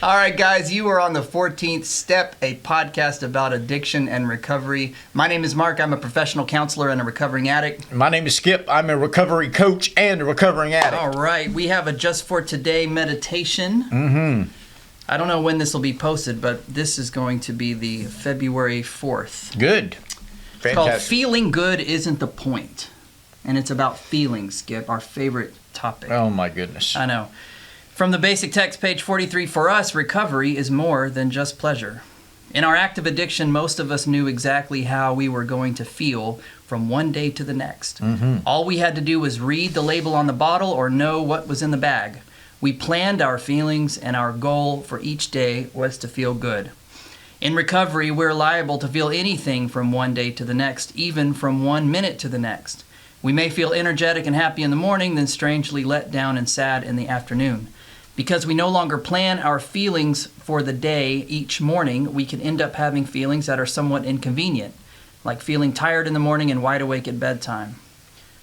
All right, guys, you are on the 14th Step, a podcast about addiction and recovery. My name is Mark. I'm a professional counselor and a recovering addict. My name is Skip. I'm a recovery coach and a recovering addict. All right, we have a Just for Today meditation. I don't know when this will be posted, but this is going to be the February 4th. Good. It's Fantastic. called Feeling Good Isn't the Point. And it's about feelings, Skip, our favorite topic. Oh, my goodness. I know. From the basic text, page 43, for us, recovery is more than just pleasure. In our active addiction, most of us knew exactly how we were going to feel from one day to the next. All we had to do was read the label on the bottle or know what was in the bag. We planned our feelings, and our goal for each day was to feel good. In recovery, we're liable to feel anything from one day to the next, even from 1 minute to the next. We may feel energetic and happy in the morning, then strangely let down and sad in the afternoon. Because we no longer plan our feelings for the day each morning, we can end up having feelings that are somewhat inconvenient, like feeling tired in the morning and wide awake at bedtime.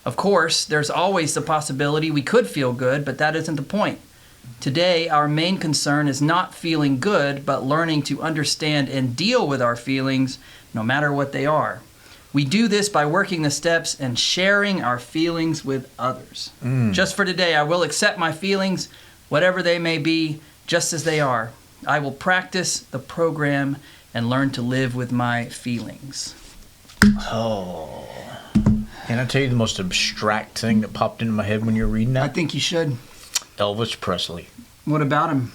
Of course, there's always the possibility we could feel good, but that isn't the point. Today, our main concern is not feeling good, but learning to understand and deal with our feelings, no matter what they are. We do this by working the steps and sharing our feelings with others. Just for today, I will accept my feelings, whatever they may be, just as they are. I will practice the program and learn to live with my feelings. Oh. Can I tell you the most abstract thing that popped into my head when you were reading that? I think you should. Elvis Presley. What about him?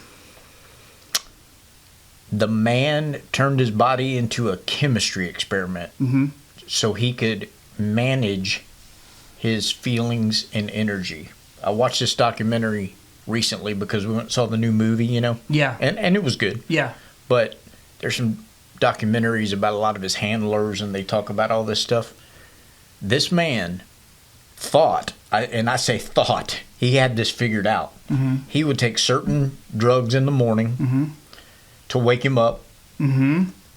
The man turned his body into a chemistry experiment so he could manage his feelings and energy. I watched this documentary recently because we went and saw the new movie, you know? Yeah. And it was good. Yeah. But there's some documentaries about a lot of his handlers, and they talk about all this stuff. This man thought, and I say thought, he had this figured out. He would take certain drugs in the morning to wake him up,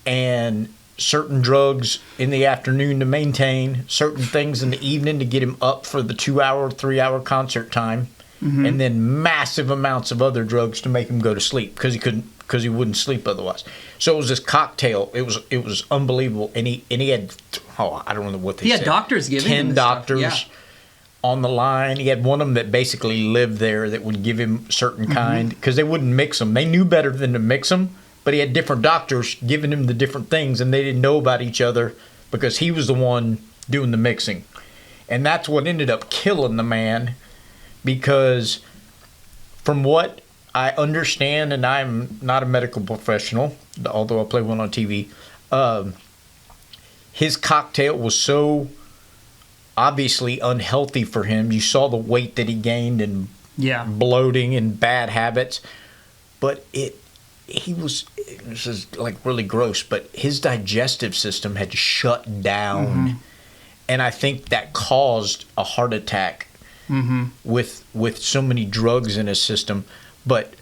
and certain drugs in the afternoon to maintain, certain things in the evening to get him up for the 2-hour, 3-hour concert time, and then massive amounts of other drugs to make him go to sleep because he wouldn't sleep otherwise. So it was this cocktail. It was unbelievable, and he had I don't know what they said. He had doctors giving him 10 this doctors stuff. Yeah. on the line. He had one of them that basically lived there that would give him certain kind, because they wouldn't mix them. They knew better than to mix them, but he had different doctors giving him the different things, and they didn't know about each other because he was the one doing the mixing. And that's what ended up killing the man, because from what I understand, and I'm not a medical professional, although I play one on TV, his cocktail was so obviously unhealthy for him. You saw the weight that he gained and bloating and bad habits. But this is like really gross, but his digestive system had shut down. And I think that caused a heart attack with so many drugs in his system. But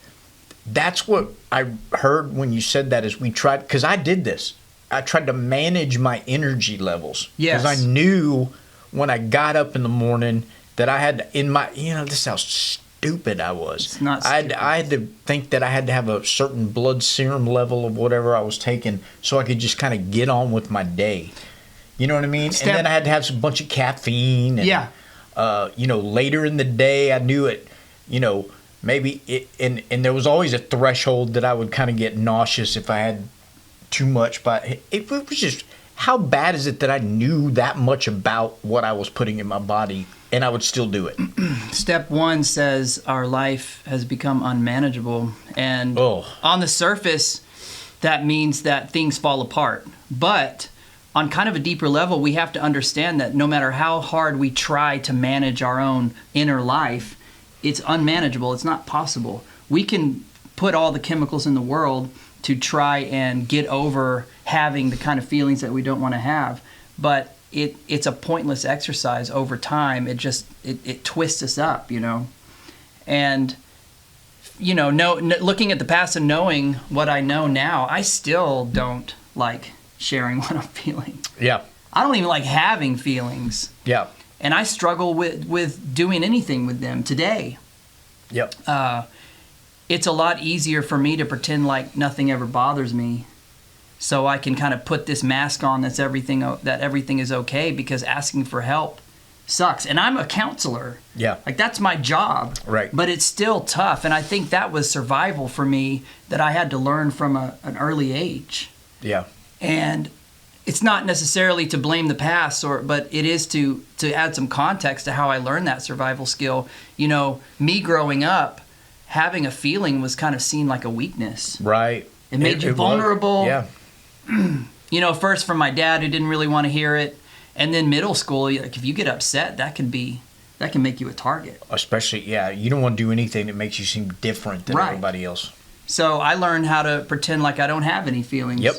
that's what I heard when you said that, is we tried, because I did this. I tried to manage my energy levels. Yes. Because I knew when I got up in the morning that I had this is how stupid I was. It's not stupid. I had to think that I had to have a certain blood serum level of whatever I was taking so I could just kind of get on with my day. You know what I mean? And then I had to have a bunch of caffeine. And, later in the day, I knew it, maybe and there was always a threshold that I would kind of get nauseous if I had too much. But it was just, how bad is it that I knew that much about what I was putting in my body and I would still do it? Step 1 says our life has become unmanageable. And on the surface, that means that things fall apart. But on kind of a deeper level, we have to understand that no matter how hard we try to manage our own inner life, it's unmanageable. It's not possible. We can put all the chemicals in the world to try and get over having the kind of feelings that we don't want to have, but it's a pointless exercise over time. It twists us up, and looking at the past and knowing what I know now, I still don't like sharing what I'm feeling. Yeah. I don't even like having feelings. Yeah. And I struggle with doing anything with them today. Yep. it's a lot easier for me to pretend like nothing ever bothers me, so I can kind of put this mask on that everything is okay, because asking for help sucks. And I'm a counselor. Yeah. Like, that's my job. Right. But it's still tough. And I think that was survival for me that I had to learn from an early age. Yeah. And it's not necessarily to blame the past, but it is to add some context to how I learned that survival skill. You know, me growing up, having a feeling was kind of seen like a weakness. Right. It made you vulnerable. Yeah. You know, first from my dad, who didn't really want to hear it. And then middle school, like, if you get upset, that can make you a target. Especially, yeah, you don't want to do anything that makes you seem different than Right. everybody else. So I learned how to pretend like I don't have any feelings. Yep.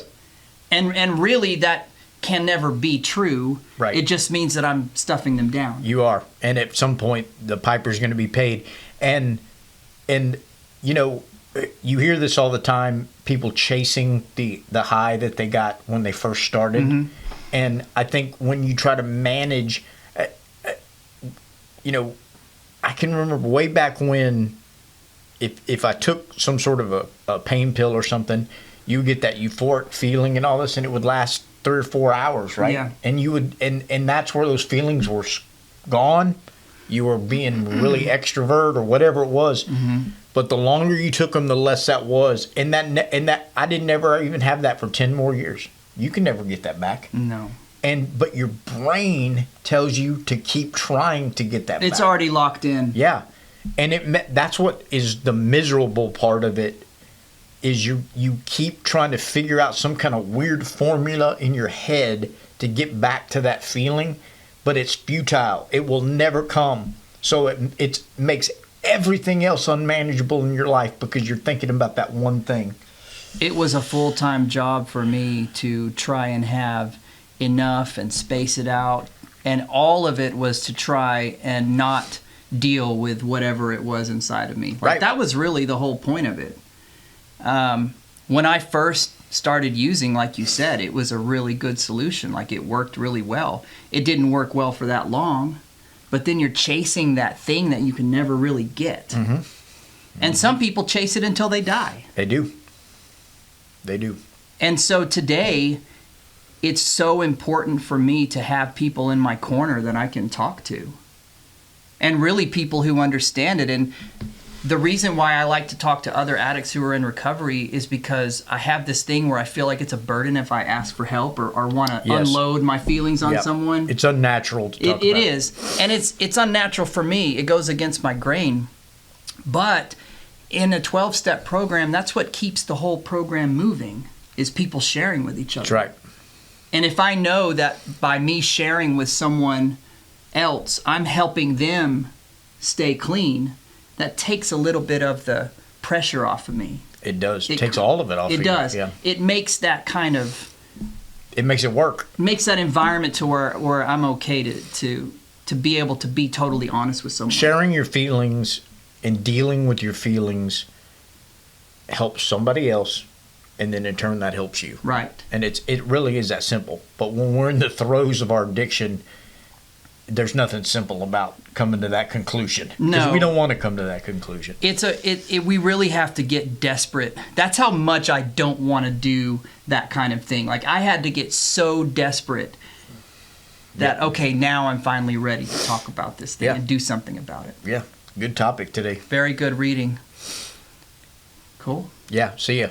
And really, that can never be true. Right. It just means that I'm stuffing them down. You are. And at some point, the piper's going to be paid. And you know, you hear this all the time, people chasing the high that they got when they first started. Mm-hmm. And I think when you try to manage, you know, I can remember way back when, if I took some sort of a pain pill or something, you would get that euphoric feeling and all this, and it would last 3 or 4 hours, right? Yeah. And you would, and that's where those feelings were gone. You were being really extrovert or whatever it was. Mm-hmm. But the longer you took them, the less that was. And that I didn't ever even have that for 10 more years. You can never get that back. No. But your brain tells you to keep trying to get that back. It's already locked in. Yeah. And that's what is the miserable part of it, is you keep trying to figure out some kind of weird formula in your head to get back to that feeling, but it's futile. It will never come. So it makes everything else unmanageable in your life because you're thinking about that one thing. It was a full-time job for me to try and have enough and space it out, and all of it was to try and not deal with whatever it was inside of me. Like, right. That was really the whole point of it. When I first started using, like you said, it was a really good solution. Like, it worked really well. It didn't work well for that long, but then you're chasing that thing that you can never really get. Mm-hmm. Mm-hmm. And some people chase it until they die. They do. They do. And so today, it's so important for me to have people in my corner that I can talk to. And really people who understand it. And the reason why I like to talk to other addicts who are in recovery is because I have this thing where I feel like it's a burden if I ask for help or want to unload my feelings on someone. It's unnatural to talk about. It is. And it's unnatural for me. It goes against my grain. But in a 12-step program, that's what keeps the whole program moving, is people sharing with each other. That's right. And if I know that by me sharing with someone else, I'm helping them stay clean, that takes a little bit of the pressure off of me. It does. It takes all of it off of you. It does. Yeah. It makes that kind of... It makes it work. Makes that environment to where I'm okay to be able to be totally honest with someone. Sharing your feelings and dealing with your feelings helps somebody else, and then in turn that helps you. Right. And it really is that simple. But when we're in the throes of our addiction, there's nothing simple about coming to that conclusion. No. Because we don't want to come to that conclusion. We really have to get desperate. That's how much I don't want to do that kind of thing. Like, I had to get so desperate that, okay, now I'm finally ready to talk about this thing and do something about it. Yeah. Good topic today. Very good reading. Cool. Yeah. See ya.